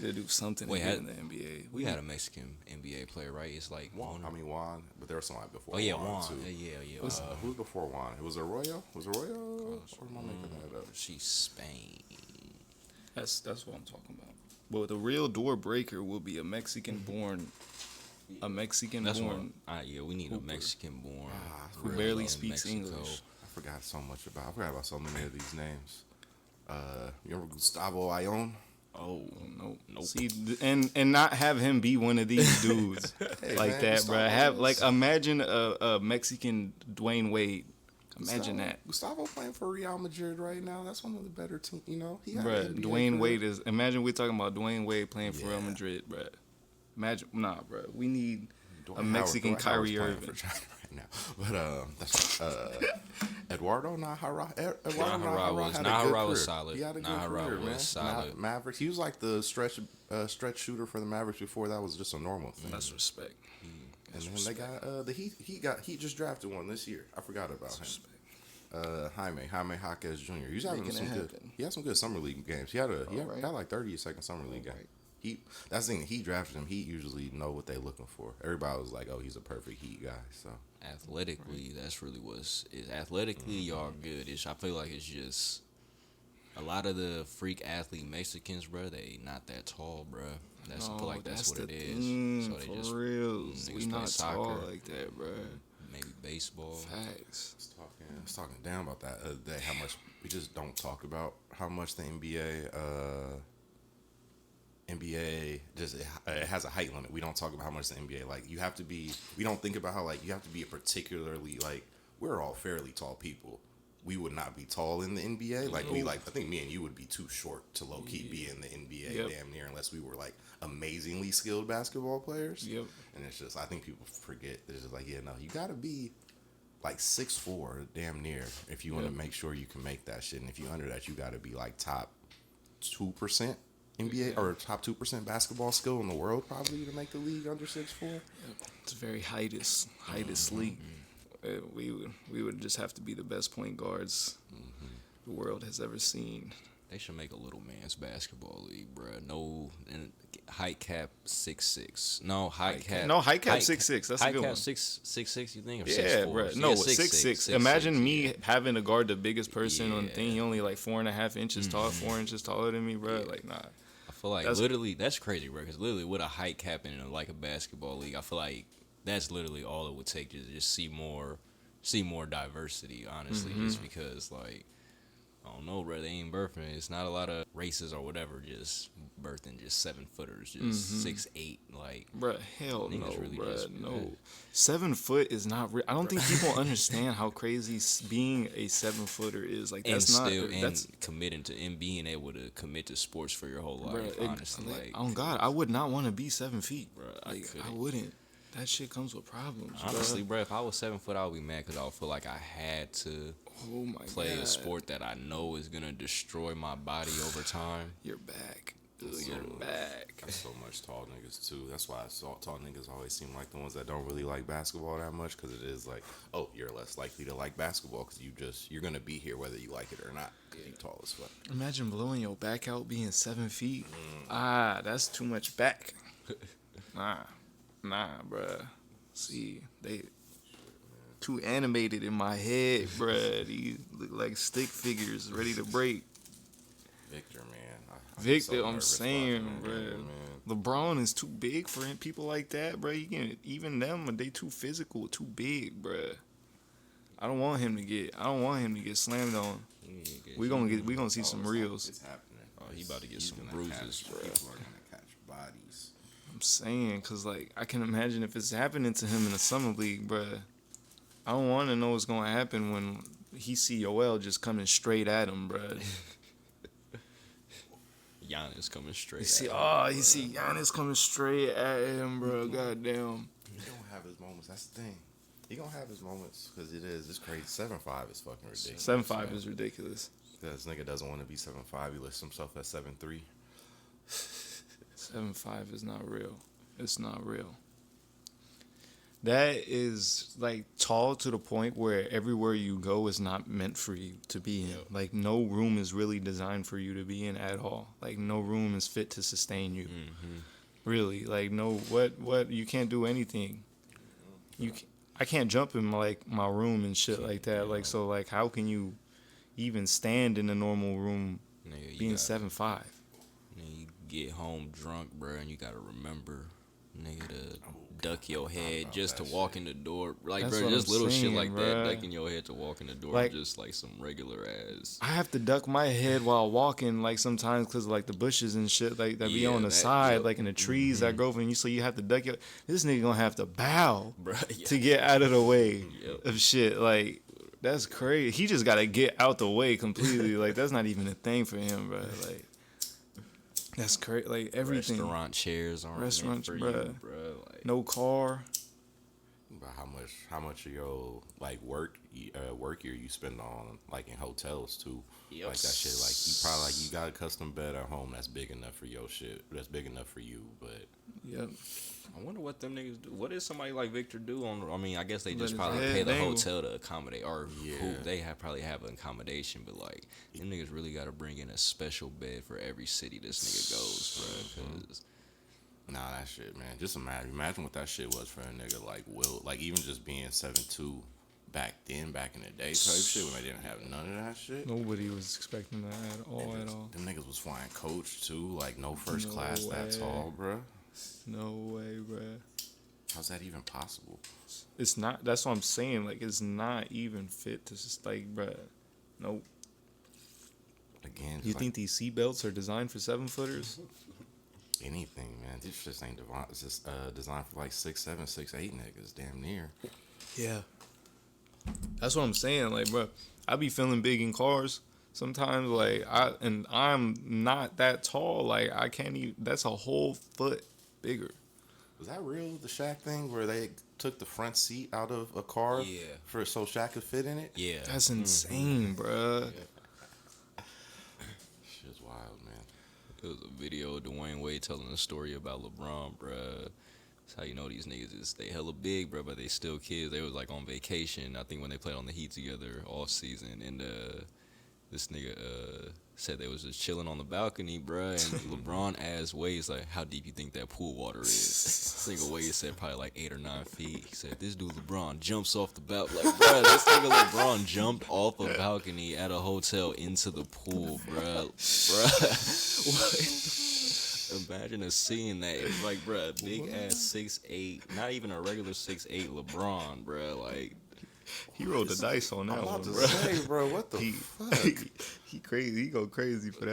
to do something Wait, in the NBA. we had a Mexican NBA player, right? It's like Juan. I mean Juan, but there was somebody before. Oh yeah, Juan Juan. too. Yeah. Who was before Juan? It was Arroyo. Was Arroyo? Or am I making that up? She's Spain. That's what I'm talking about. Well, the real door breaker will be a Mexican-born. A Mexican-born. Yeah, we need a Mexican-born who barely speaks English. I forgot so many of these names. You remember Gustavo Ayon? Oh no! Nope. See, and not have him be one of these dudes like that, bro. Have imagine a Mexican Dwayne Wade. Imagine that. Gustavo playing for Real Madrid right now. That's one of the better teams. You know, Dwayne Wade is. Imagine we're talking about Dwayne Wade playing for Real Madrid, bro. Imagine, bro. We need a Mexican Kyrie Irving. For China right now. But that's Eduardo Nahara. Nahara was solid. He had a good career, man. Solid. Mavericks. He was like the stretch shooter for the Mavericks before that was just a normal thing. That's respect. And then they got the Heat just drafted one this year. I forgot about him. Jaime Jaquez Jr. He's having some good. He had some good summer league games. He had like 30-second summer league game. That's the thing. He drafted him. Heat usually know what they're looking for. Everybody was like, "Oh, he's a perfect Heat guy." So athletically, that's really what's athletically y'all good. I feel like it's just a lot of the freak athlete Mexicans, bro. They not that tall, bro. I feel like that's what it is. So they just real. We not soccer, tall like that, bro. Maybe baseball. Facts. I was talking down about that the other day. How much we just don't talk about how much the NBA just it has a height limit. We don't talk about how much the NBA you have to be. We don't think about how you have to be a particularly we're all fairly tall people. We would not be tall in the NBA. I think me and you would be too short to low key be in the NBA damn near unless we were amazingly skilled basketball players. Yep. And it's just I think people forget. It's just you gotta be 6'4", damn near, if you want to make sure you can make that shit. And if you under that, you gotta be top 2% NBA or top 2% basketball skill in the world probably to make the league under 6'4". It's a very heightest league. We would just have to be the best point guards the world has ever seen. They should make a little man's basketball league, bro. No, and height cap 6'6". No height cap. No height cap 6'6". That's a good one. Height cap 6'6". You think? Or yeah, 6'4"? bro. No, 6'6". Imagine me having to guard the biggest person on the thing. He only 4.5 inches tall, 4 inches taller than me, bro. Nah. I feel like that's crazy, bro. Because literally with a height cap in a basketball league, I feel like that's literally all it would take to just see more diversity. Honestly, just because I don't know, bro. They ain't birthing. It's not a lot of races or whatever. Just birthing just 7-footers, just 6'8". Bro, hell no, really bro. No, 7 foot is not real. I don't think people understand how crazy being a 7-footer is. That's committing to and being able to commit to sports for your whole life. Bro, honestly, oh God, I would not want to be 7 feet, bro. I wouldn't. That shit comes with problems. Honestly, bro, if I was 7 foot, I would be mad because I would feel like I had to play a sport that I know is gonna destroy my body over time. You're back. You're back. That's so much tall niggas too. That's why tall niggas always seem like the ones that don't really like basketball that much, because it is you're less likely to like basketball because you're gonna be here whether you like it or not. You tall as fuck. Imagine blowing your back out being 7 feet. That's too much back. Nah, bruh. See, they too animated in my head, bruh. These look like stick figures ready to break. Victor, man. Victor, I'm saying, bruh. LeBron is too big for people like that, bruh. Even them, they too physical, too big, bruh. I don't want him to get slammed on. We gonna see some reels. It's happening. Oh, he about to get some bruises, bro. People are gonna catch bodies. I'm saying, cause I can imagine if it's happening to him in the summer league, bruh. I don't want to know what's gonna happen when he see Yoel just coming straight at him, bruh. Giannis coming straight. He see Giannis coming straight at him, bro. Goddamn. He gonna have his moments. That's the thing. He gonna have his moments because it's crazy. 7'5" is fucking ridiculous. 7'5" is ridiculous. This nigga doesn't want to be 7'5". He lists himself at 7'3". 7'5" is not real. It's not real. That is like tall to the point where everywhere you go is not meant for you to be in. Yep. Like no room is really designed for you to be in at all. Like no room is fit to sustain you. Really, like no, what you can't do anything. I can't jump in like my room and shit like that. Like so, like how can you even stand in a normal room Nigga, you being got, 7'5"? nigga, you get home drunk, bro, and you gotta remember, nigga, to duck your head just to walk in the door. Like, That's bro, what just I'm little shit saying, like bruh. that, ducking your head to walk in the door, Like- just like some regular ass. I have to duck my head while walking, like sometimes because like the bushes and shit like that be Yeah, on the that- side, yep. like in the trees that grow from you. So you have to duck your. This nigga gonna have to bow Bro, yeah. to get out of the way Yep. of shit. Like that's crazy. He just gotta get out the way completely. Like that's not even a thing for him, bro. Like that's crazy. Like everything. Restaurant chairs aren't Restaurants, meant for bruh. you, bro. Like, No car. But how much of your like work year you spend on like in hotels too? Yep. Like that shit. Like you probably like you got a custom bed at home that's big enough for your shit. That's big enough for you. But Yep. I wonder what them niggas do. What does somebody like Victor do on? I mean, I guess they Let just his probably head pay the dangle. hotel to accommodate, or Yeah. they probably have an accommodation. But like, them niggas really got to bring in a special bed for every city this nigga goes, bro. 'Cause nah, that shit, man. Just imagine what that shit was for a nigga like Will. Like even just being 7'2" back in the day type shit when they didn't have none of that shit. Nobody was expecting that at all. At all. Them niggas was flying coach too, like no first No class that way. tall, bruh. No way, bro. How's that even possible? It's not. That's what I'm saying. Like, it's not even fit to just like, bruh. Nope. Again, You like, think these seatbelts are designed for 7-footers? anything, man? This just ain't it's just designed for like 6'7", 6'8" niggas, damn near. Yeah. That's what I'm saying. Like, bruh, I be feeling big in cars sometimes. Like, I'm not that tall. Like, I can't even. That's a whole foot bigger. Was that real? The Shaq thing where they took the front seat out of a car, Yeah. for so Shaq could fit in it. yeah, That's insane, bruh. Shit's wild, man. it was a video of Dwayne Wade telling a story about LeBron, bro. That's how you know these niggas is they hella big, bro, but they still kids. They was like on vacation, I think, when they played on the Heat together off season, and this nigga said they was just chilling on the balcony, bruh, and LeBron asked Wade, like, how deep you think that pool water is? This nigga Wade said probably like 8 or 9 feet. He said, this dude LeBron jumps off the balcony. Like, bruh, this nigga LeBron jumped off a balcony at a hotel into the pool, bruh. What? Imagine a scene that it's like, bruh, big ass 6'8", not even a regular 6'8" LeBron, bruh, like. He rolled the dice on that I'm one, about to bro. say, bro, what the fuck? He crazy. He go crazy for that.